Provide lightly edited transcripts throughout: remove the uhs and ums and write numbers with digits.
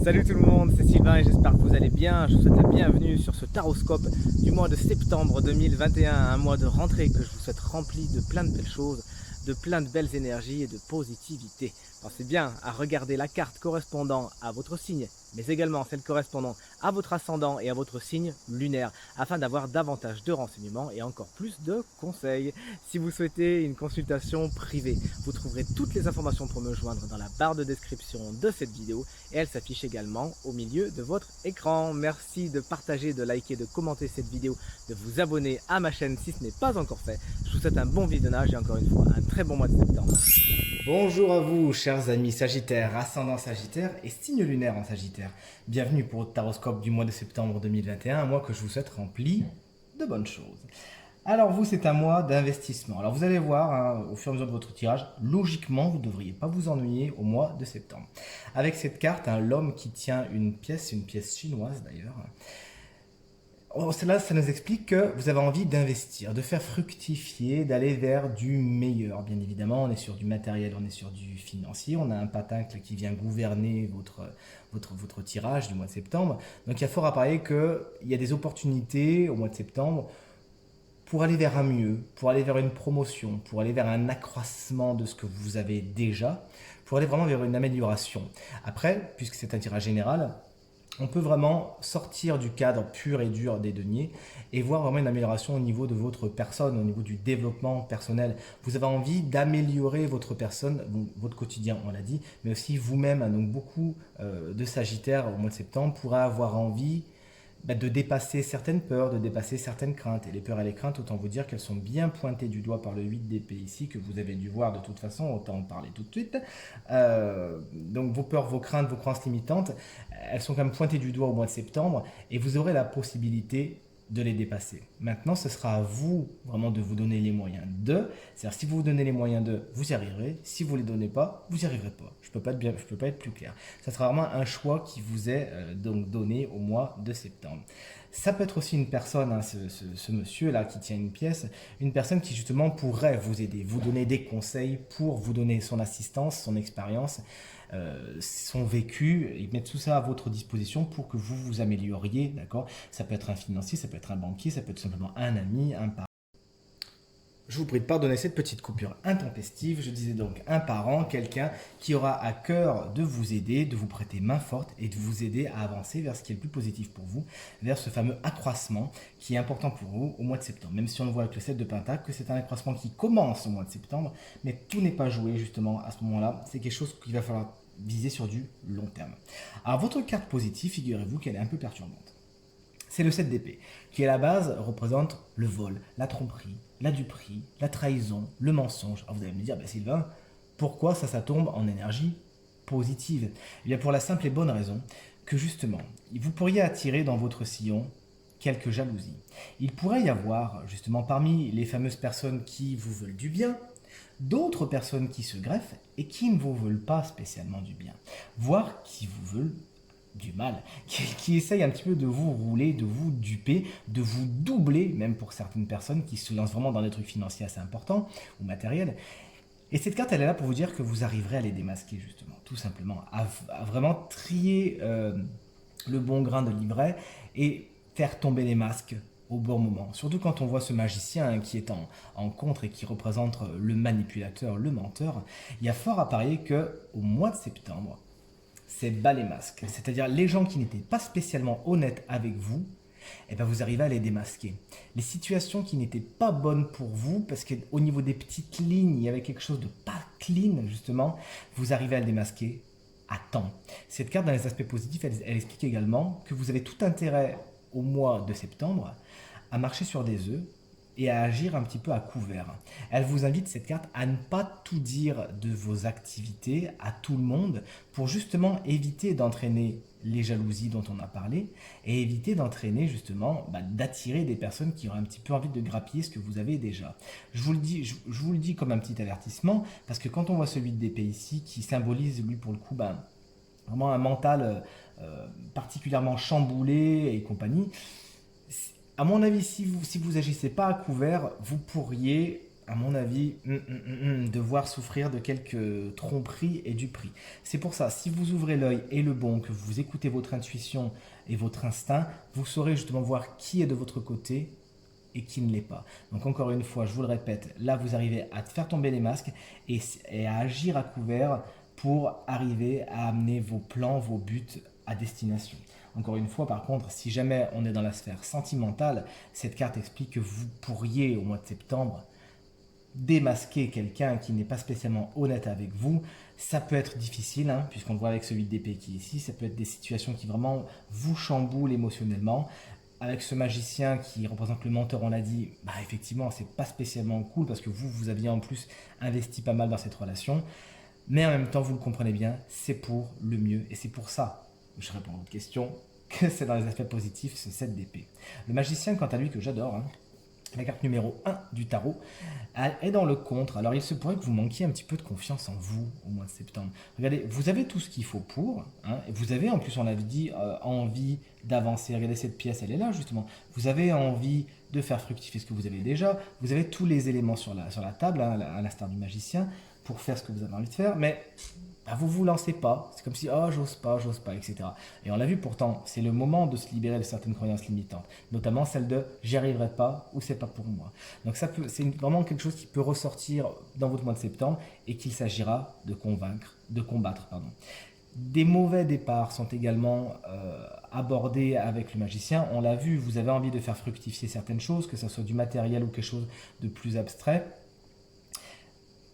Salut tout le monde, c'est Sylvain et j'espère que vous allez bien. Je vous souhaite la bienvenue sur ce taroscope du mois de septembre 2021, un mois de rentrée que je vous souhaite rempli de plein de belles choses, de plein de belles énergies et de positivité. Pensez bien à regarder la carte correspondant à votre signe, mais également celle correspondant à votre ascendant et à votre signe lunaire, afin d'avoir davantage de renseignements et encore plus de conseils. Si vous souhaitez une consultation privée, vous trouverez toutes les informations pour me joindre dans la barre de description de cette vidéo et elle s'affiche également au milieu de votre écran. Merci de partager, de liker, de commenter cette vidéo, de vous abonner à ma chaîne si ce n'est pas encore fait. Je vous souhaite un bon visionnage et encore une fois un très bon mois de septembre. Bonjour à vous chers amis Sagittaires, ascendant Sagittaire et signe lunaire en Sagittaire. Bienvenue pour le taroscope du mois de septembre 2021, un mois que je vous souhaite rempli de bonnes choses. Alors vous, c'est un mois d'investissement. Alors vous allez voir, hein, au fur et à mesure de votre tirage, logiquement, vous ne devriez pas vous ennuyer au mois de septembre. Avec cette carte, hein, l'homme qui tient une pièce chinoise d'ailleurs. Cela, ça nous explique que vous avez envie d'investir, de faire fructifier, d'aller vers du meilleur. Bien évidemment, on est sur du matériel, on est sur du financier. On a un pentacle qui vient gouverner votre tirage du mois de septembre. Donc il y a fort à parier qu'il y a des opportunités au mois de septembre pour aller vers un mieux, pour aller vers une promotion, pour aller vers un accroissement de ce que vous avez déjà, pour aller vraiment vers une amélioration. Après, puisque c'est un tirage général, on peut vraiment sortir du cadre pur et dur des deniers et voir vraiment une amélioration au niveau de votre personne, au niveau du développement personnel. Vous avez envie d'améliorer votre personne, donc votre quotidien, on l'a dit, mais aussi vous-même. Donc beaucoup de Sagittaires au mois de septembre pourraient avoir envie de dépasser certaines peurs, de dépasser certaines craintes. Et les peurs et les craintes, autant vous dire qu'elles sont bien pointées du doigt par le 8 d'épée ici, que vous avez dû voir de toute façon, autant en parler tout de suite. Donc vos peurs, vos craintes, vos croyances limitantes, elles sont quand même pointées du doigt au mois de septembre, et vous aurez la possibilité de les dépasser. Maintenant, ce sera à vous vraiment de vous donner les moyens de. C'est-à-dire, si vous vous donnez les moyens de, vous y arriverez. Si vous ne les donnez pas, vous n'y arriverez pas. Je peux pas être plus clair. Ça sera vraiment un choix qui vous est donc donné au mois de septembre. Ça peut être aussi une personne, hein, ce monsieur-là qui tient une pièce, une personne qui justement pourrait vous aider, vous donner des conseils pour vous donner son assistance, son expérience, son vécu, et mettre tout ça à votre disposition pour que vous vous amélioriez, d'accord? Ça peut être un financier, ça peut être un banquier, ça peut être simplement un ami, un parent. Je vous prie de pardonner cette petite coupure intempestive. Je disais donc un parent, quelqu'un qui aura à cœur de vous aider, de vous prêter main forte et de vous aider à avancer vers ce qui est le plus positif pour vous, vers ce fameux accroissement qui est important pour vous au mois de septembre. Même si on le voit avec le 7 de Pentacle, que c'est un accroissement qui commence au mois de septembre, mais tout n'est pas joué justement à ce moment-là. C'est quelque chose qu'il va falloir viser sur du long terme. Alors votre carte positive, figurez-vous qu'elle est un peu perturbante. C'est le 7 d'épée, qui à la base représente le vol, la tromperie, la duperie, la trahison, le mensonge. Alors vous allez me dire, Sylvain, pourquoi ça tombe en énergie positive? Eh bien pour la simple et bonne raison que justement, vous pourriez attirer dans votre sillon quelques jalousies. Il pourrait y avoir justement parmi les fameuses personnes qui vous veulent du bien, d'autres personnes qui se greffent et qui ne vous veulent pas spécialement du bien, voire qui vous veulent du mal, qui essaye un petit peu de vous rouler, de vous duper, de vous doubler, même pour certaines personnes qui se lancent vraiment dans des trucs financiers assez importants ou matériels. Et cette carte, elle est là pour vous dire que vous arriverez à les démasquer, justement, tout simplement, à vraiment trier le bon grain de livret et faire tomber les masques au bon moment. Surtout quand on voit ce magicien, hein, qui est en contre et qui représente le manipulateur, le menteur, il y a fort à parier qu'au mois de septembre, c'est bas les masques. C'est-à-dire les gens qui n'étaient pas spécialement honnêtes avec vous, eh ben vous arrivez à les démasquer. Les situations qui n'étaient pas bonnes pour vous, parce qu'au niveau des petites lignes, il y avait quelque chose de pas clean, justement, vous arrivez à le démasquer à temps. Cette carte, dans les aspects positifs, elle explique également que vous avez tout intérêt au mois de septembre à marcher sur des œufs et à agir un petit peu à couvert. Elle vous invite, cette carte, à ne pas tout dire de vos activités à tout le monde pour justement éviter d'entraîner les jalousies dont on a parlé et éviter d'entraîner justement, d'attirer des personnes qui auraient un petit peu envie de grappiller ce que vous avez déjà. Je vous le dis comme un petit avertissement, parce que quand on voit celui d'épée ici qui symbolise lui pour le coup vraiment un mental particulièrement chamboulé et compagnie, à mon avis, si vous agissez pas à couvert, vous pourriez à mon avis, devoir souffrir de quelques tromperies et du prix. C'est pour ça, si vous ouvrez l'œil et le bon, que vous écoutez votre intuition et votre instinct, vous saurez justement voir qui est de votre côté et qui ne l'est pas. Donc encore une fois, je vous le répète, là vous arrivez à faire tomber les masques et à agir à couvert pour arriver à amener vos plans, vos buts à destination. Encore une fois, par contre, si jamais on est dans la sphère sentimentale, cette carte explique que vous pourriez, au mois de septembre, démasquer quelqu'un qui n'est pas spécialement honnête avec vous. Ça peut être difficile, hein, puisqu'on le voit avec ce 8 d'épée qui est ici, ça peut être des situations qui vraiment vous chamboulent émotionnellement. Avec ce magicien qui représente le menteur, on l'a dit, bah effectivement, c'est pas spécialement cool parce que vous aviez en plus investi pas mal dans cette relation. Mais en même temps, vous le comprenez bien, c'est pour le mieux. Et c'est pour ça, je réponds à votre question, que c'est dans les aspects positifs ce 7 d'épée. Le magicien, quant à lui, que j'adore, hein, la carte numéro 1 du tarot, est dans le contre. Alors il se pourrait que vous manquiez un petit peu de confiance en vous au mois de septembre. Regardez, vous avez tout ce qu'il faut pour, hein, et vous avez en plus, on l'avait dit, envie d'avancer. Regardez cette pièce, elle est là justement. Vous avez envie de faire fructifier ce que vous avez déjà. Vous avez tous les éléments sur la table, hein, à l'instar du magicien, pour faire ce que vous avez envie de faire, mais bah, vous vous lancez pas. C'est comme si, oh, j'ose pas, etc. Et on l'a vu pourtant, c'est le moment de se libérer de certaines croyances limitantes, notamment celle de j'y arriverai pas ou c'est pas pour moi. Donc c'est vraiment quelque chose qui peut ressortir dans votre mois de septembre et qu'il s'agira de combattre. Des mauvais départs sont également abordés avec le magicien. On l'a vu, vous avez envie de faire fructifier certaines choses, que ce soit du matériel ou quelque chose de plus abstrait.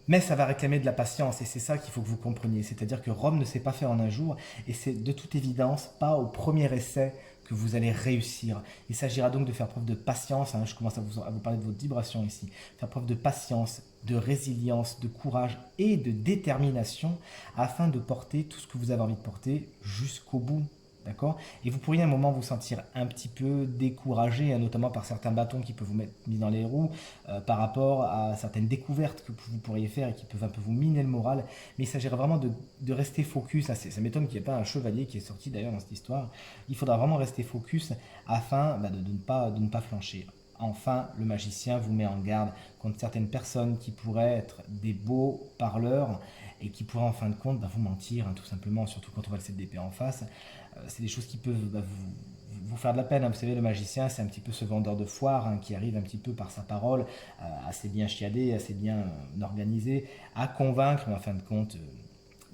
Mais ça va réclamer de la patience et c'est ça qu'il faut que vous compreniez. C'est-à-dire que Rome ne s'est pas fait en un jour et c'est de toute évidence pas au premier essai que vous allez réussir. Il s'agira donc de faire preuve de patience. Hein, je commence à vous parler de votre vibration ici. Faire preuve de patience, de résilience, de courage et de détermination afin de porter tout ce que vous avez envie de porter jusqu'au bout. D'accord. Et vous pourriez à un moment vous sentir un petit peu découragé, hein, notamment par certains bâtons qui peuvent vous mettre mis dans les roues, par rapport à certaines découvertes que vous pourriez faire et qui peuvent un peu vous miner le moral. Mais il s'agirait vraiment de rester focus. Ça m'étonne qu'il n'y ait pas un chevalier qui est sorti d'ailleurs dans cette histoire. Il faudra vraiment rester focus afin de ne pas flancher. Enfin, le magicien vous met en garde contre certaines personnes qui pourraient être des beaux parleurs et qui pourraient en fin de compte vous mentir, hein, tout simplement, surtout quand on voit le 7 d'épée en face. C'est des choses qui peuvent vous faire de la peine. Hein. Vous savez, le magicien, c'est un petit peu ce vendeur de foire, hein, qui arrive un petit peu par sa parole, assez bien chiadé, assez bien organisé, à convaincre, mais en fin de compte,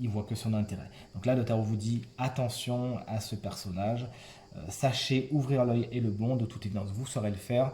il voit que son intérêt. Donc là, le tarot vous dit attention à ce personnage, sachez ouvrir l'œil et le bon, de toute évidence, vous saurez le faire.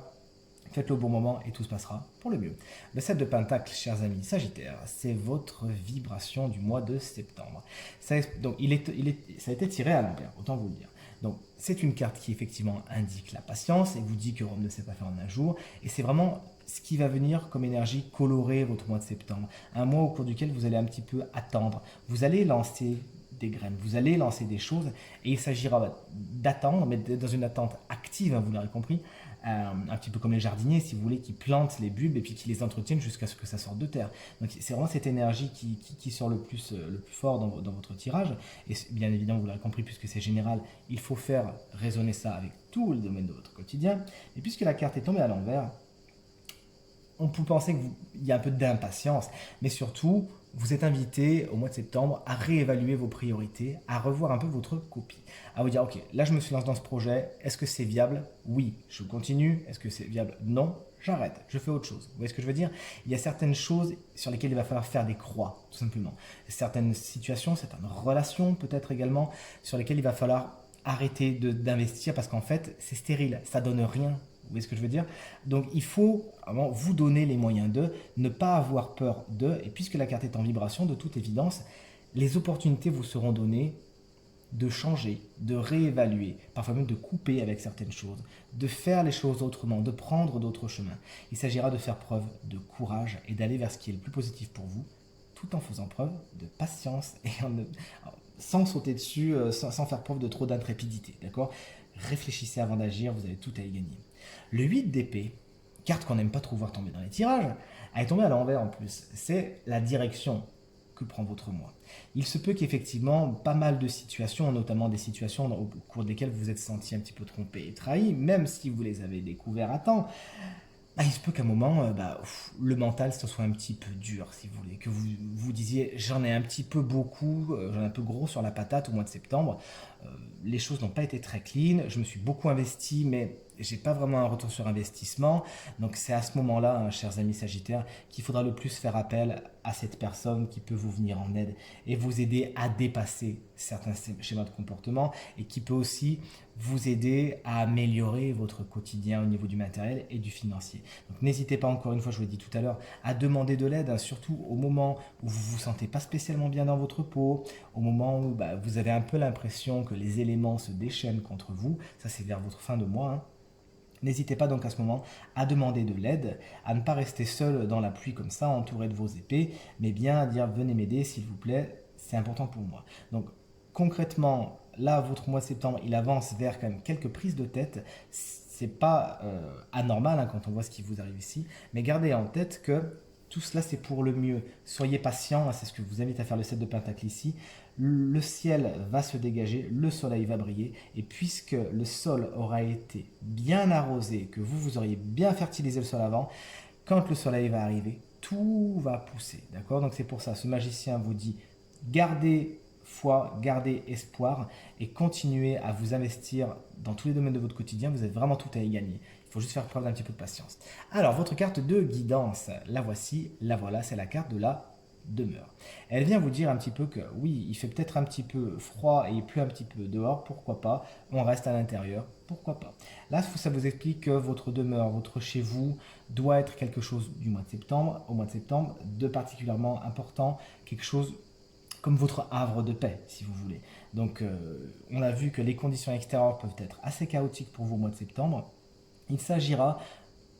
Faites-le au bon moment et tout se passera pour le mieux. Le 7 de Pentacle, chers amis Sagittaire, c'est votre vibration du mois de septembre. Ça a été tiré à l'envers, autant vous le dire. Donc, c'est une carte qui effectivement indique la patience et vous dit que Rome ne s'est pas fait en un jour. Et c'est vraiment ce qui va venir comme énergie colorer votre mois de septembre. Un mois au cours duquel vous allez un petit peu attendre. Vous allez lancer des graines, vous allez lancer des choses et il s'agira d'attendre, mais dans une attente active, hein, vous l'aurez compris, un petit peu comme les jardiniers, si vous voulez, qui plantent les bulbes et puis qui les entretiennent jusqu'à ce que ça sorte de terre. Donc c'est vraiment cette énergie qui sort le plus fort dans votre tirage. Et bien évidemment, vous l'avez compris, puisque c'est général, il faut faire résonner ça avec tout le domaine de votre quotidien. Et puisque la carte est tombée à l'envers, on peut penser qu'il y a un peu d'impatience, mais surtout, vous êtes invité au mois de septembre à réévaluer vos priorités, à revoir un peu votre copie, à vous dire, ok, là je me suis lancé dans ce projet, est-ce que c'est viable? Oui, je continue. Est-ce que c'est viable? Non, j'arrête, je fais autre chose. Vous voyez ce que je veux dire? Il y a certaines choses sur lesquelles il va falloir faire des croix, tout simplement. Certaines situations, certaines relations peut-être également, sur lesquelles il va falloir arrêter d'investir parce qu'en fait, c'est stérile, ça donne rien. Vous voyez ce que je veux dire? Donc il faut vraiment vous donner les moyens de ne pas avoir peur de, et puisque la carte est en vibration, de toute évidence, les opportunités vous seront données de changer, de réévaluer, parfois même de couper avec certaines choses, de faire les choses autrement, de prendre d'autres chemins. Il s'agira de faire preuve de courage et d'aller vers ce qui est le plus positif pour vous, tout en faisant preuve de patience et sans sauter dessus, sans faire preuve de trop d'intrépidité, d'accord? Réfléchissez avant d'agir, vous avez tout à y gagner. Le 8 d'épée, carte qu'on n'aime pas trop voir tomber dans les tirages, elle est tombée à l'envers en plus. C'est la direction que prend votre mois. Il se peut qu'effectivement, pas mal de situations, notamment des situations au cours desquelles vous vous êtes senti un petit peu trompé et trahi, même si vous les avez découvertes à temps, Ah, il se peut qu'à un moment, le mental, ce soit un petit peu dur, si vous voulez. Que vous vous disiez, j'en ai un petit peu beaucoup, j'en ai un peu gros sur la patate au mois de septembre. Euh, les choses n'ont pas été très clean. Je me suis beaucoup investi, mais j'ai pas vraiment un retour sur investissement. Donc c'est à ce moment-là, hein, chers amis Sagittaires, qu'il faudra le plus faire appel à cette personne qui peut vous venir en aide et vous aider à dépasser certains schémas de comportement et qui peut aussi vous aider à améliorer votre quotidien au niveau du matériel et du financier. Donc n'hésitez pas, encore une fois, je vous l'ai dit tout à l'heure, à demander de l'aide, hein, surtout au moment où vous vous sentez pas spécialement bien dans votre peau, au moment où vous avez un peu l'impression que les éléments se déchaînent contre vous. Ça, c'est vers votre fin de mois, hein. N'hésitez pas donc à ce moment à demander de l'aide, à ne pas rester seul dans la pluie comme ça, entouré de vos épées, mais bien à dire venez m'aider s'il vous plaît, c'est important pour moi. Donc concrètement, là, votre mois de septembre, il avance vers quand même quelques prises de tête. C'est pas anormal, hein, quand on voit ce qui vous arrive ici, mais gardez en tête que tout cela c'est pour le mieux. Soyez patient, hein, c'est ce que je vous invite à faire le 7 de Pentacle ici. Le ciel va se dégager, le soleil va briller, et puisque le sol aura été bien arrosé, que vous auriez bien fertilisé le sol avant, quand le soleil va arriver, tout va pousser. D'accord? Donc c'est pour ça, ce magicien vous dit, gardez foi, gardez espoir et continuez à vous investir dans tous les domaines de votre quotidien. Vous avez vraiment tout à y gagner. Il faut juste faire preuve d'un petit peu de patience. Alors, votre carte de guidance, la voici, la voilà, c'est la carte de la demeure. Elle vient vous dire un petit peu que oui, il fait peut-être un petit peu froid et il pleut un petit peu dehors, pourquoi pas, on reste à l'intérieur, pourquoi pas. Là, ça vous explique que votre demeure, votre chez vous, doit être quelque chose du mois de septembre, au mois de septembre, de particulièrement important, quelque chose comme votre havre de paix, si vous voulez. Donc, on a vu que les conditions extérieures peuvent être assez chaotiques pour vous au mois de septembre. Il s'agira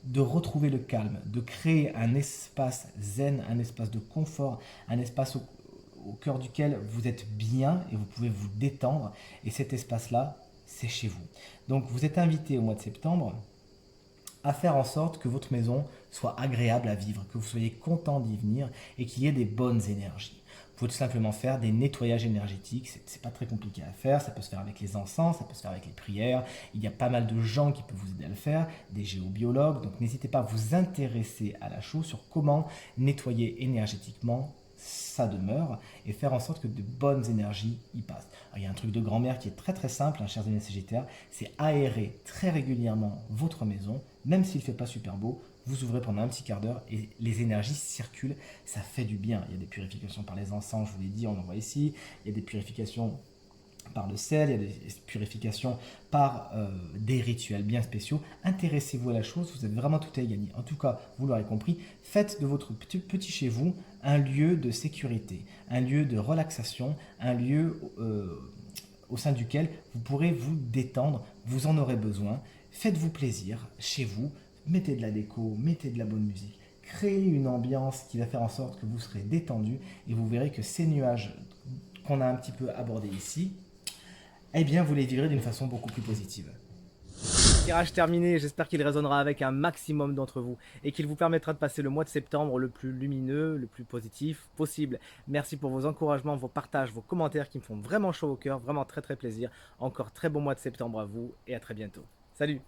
de retrouver le calme, de créer un espace zen, un espace de confort, un espace au cœur duquel vous êtes bien et vous pouvez vous détendre. Et cet espace-là, c'est chez vous. Donc vous êtes invité au mois de septembre à faire en sorte que votre maison soit agréable à vivre, que vous soyez content d'y venir et qu'il y ait des bonnes énergies. Vous pouvez tout simplement faire des nettoyages énergétiques, c'est pas très compliqué à faire, ça peut se faire avec les encens, ça peut se faire avec les prières, il y a pas mal de gens qui peuvent vous aider à le faire, des géobiologues, donc n'hésitez pas à vous intéresser à la chose sur comment nettoyer énergétiquement sa demeure et faire en sorte que de bonnes énergies y passent. Alors, il y a un truc de grand-mère qui est très très simple, hein, chers amis Sagittaires, c'est aérer très régulièrement votre maison, même s'il ne fait pas super beau, vous ouvrez pendant un petit quart d'heure et les énergies circulent, ça fait du bien. Il y a des purifications par les encens, je vous l'ai dit, on en voit ici, il y a des purifications par le sel, il y a des purifications par des rituels bien spéciaux. Intéressez-vous à la chose, vous avez vraiment tout à y gagner. En tout cas, vous l'aurez compris, faites de votre petit chez vous un lieu de sécurité, un lieu de relaxation, un lieu au sein duquel vous pourrez vous détendre, vous en aurez besoin. Faites-vous plaisir chez vous, mettez de la déco, mettez de la bonne musique, créez une ambiance qui va faire en sorte que vous serez détendu et vous verrez que ces nuages qu'on a un petit peu abordés ici, eh bien vous les vivrez d'une façon beaucoup plus positive. Tirage terminé, j'espère qu'il résonnera avec un maximum d'entre vous et qu'il vous permettra de passer le mois de septembre le plus lumineux, le plus positif possible. Merci pour vos encouragements, vos partages, vos commentaires qui me font vraiment chaud au cœur, vraiment très très plaisir. Encore très bon mois de septembre à vous et à très bientôt. Salut!